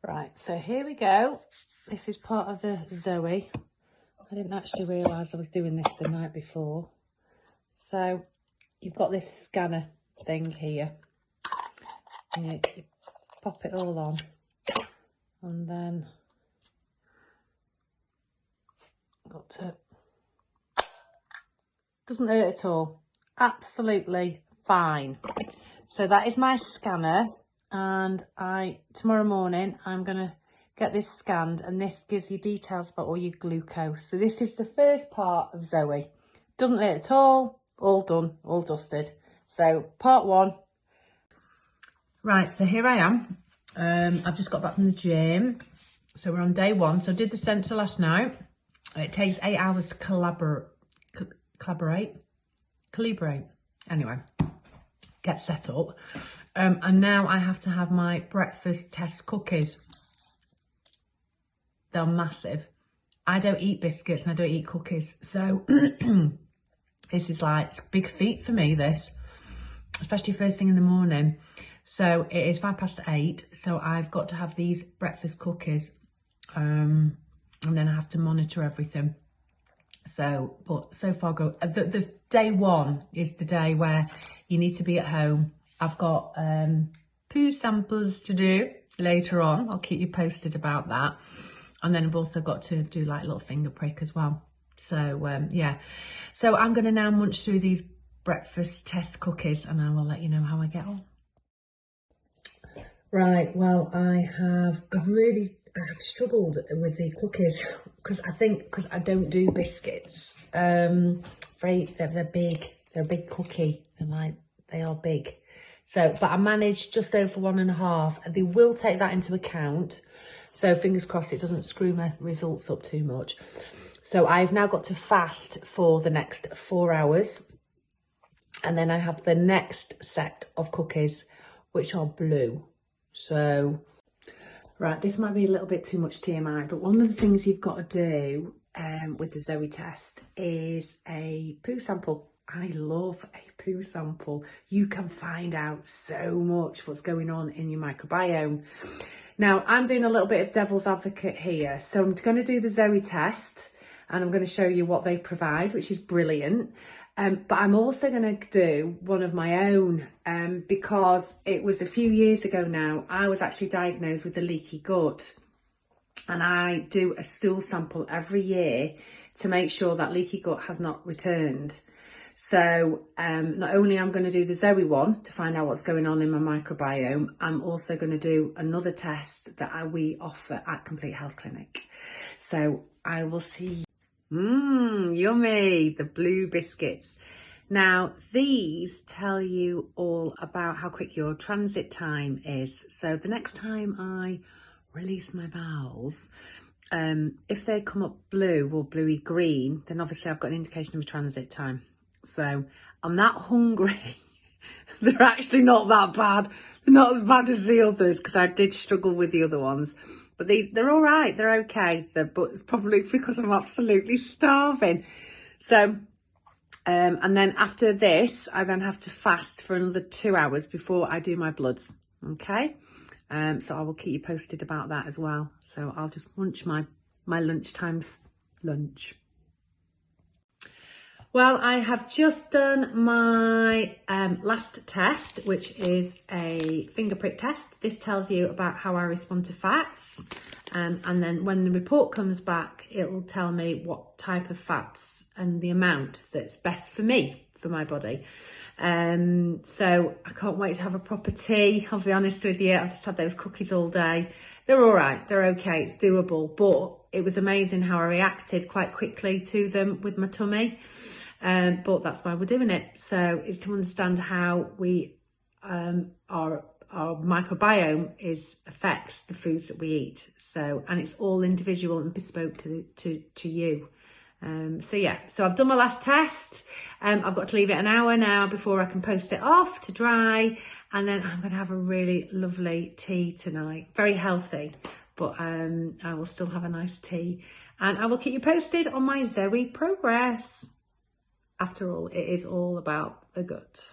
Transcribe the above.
Right, so here we go. This is part of the Zoe. I didn't actually realise I was doing this the night before. So you've got this scanner thing here. You pop it all on, and then got to, doesn't hurt at all, absolutely fine. So that is my scanner, and tomorrow morning I'm gonna get this scanned, and this gives you details about all your glucose. So this is the first part of Zoe. Doesn't hurt at all done, all dusted. So part one. Right, so here I am. I've just got back from the gym. So we're on day one. So I did the sensor last night. It takes 8 hours to calibrate. Anyway, get set up. And now I have to have my breakfast test cookies. They're massive. I don't eat biscuits and I don't eat cookies. So this is like, it's a big feat for me, this, especially first thing in the morning. So it is 8:05. So I've got to have these breakfast cookies. And then I have to monitor everything. So, but so far the day one is the day where you need to be at home. I've got poo samples to do later on. I'll keep you posted about that. And then I've also got to do like a little finger prick as well. So yeah, so I'm going to now munch through these breakfast test cookies, and I will let you know how I get on. Right, well, I've struggled with the cookies because I don't do biscuits. They're big. They're a big cookie, and they are big. So, but I managed just over 1.5, and they will take that into account. So fingers crossed it doesn't screw my results up too much. So I've now got to fast for the next 4 hours, and then I have the next set of cookies, which are blue. So, right, this might be a little bit too much TMI, but one of the things you've got to do with the Zoe test is a poo sample. I love a poo sample. You can find out so much what's going on in your microbiome. Now, I'm doing a little bit of devil's advocate here. So I'm going to do the Zoe test, and I'm going to show you what they provide, which is brilliant. But I'm also going to do one of my own because it was a few years ago now. I was actually diagnosed with a leaky gut, and I do a stool sample every year to make sure that leaky gut has not returned. So not only I'm going to do the Zoe one to find out what's going on in my microbiome, I'm also going to do another test that we offer at Complete Health Clinic. So I will see. Yummy, the blue biscuits. Now, these tell you all about how quick your transit time is. So the next time I release my bowels, if they come up blue or bluey green, then obviously I've got an indication of a transit time. So I'm that hungry. They're actually not that bad. They're not as bad as the others, because I did struggle with the other ones. But they're all right. They're okay. But probably because I'm absolutely starving. So, and then after this, I then have to fast for another 2 hours before I do my bloods. Okay. So I will keep you posted about that as well. So I'll just munch my lunchtime's lunch. Well, I have just done my last test, which is a finger prick test. This tells you about how I respond to fats. And then when the report comes back, it will tell me what type of fats and the amount that's best for me, for my body. So I can't wait to have a proper tea. I'll be honest with you, I've just had those cookies all day. They're all right, they're okay, it's doable. But it was amazing how I reacted quite quickly to them with my tummy. But that's why we're doing it. So it's to understand how our microbiome affects the foods that we eat. So, and it's all individual and bespoke to you. So yeah, so I've done my last test. I've got to leave it an hour now before I can post it off to dry. And then I'm going to have a really lovely tea tonight. Very healthy, but I will still have a nice tea. And I will keep you posted on my Zoe progress. After all, it is all about the gut.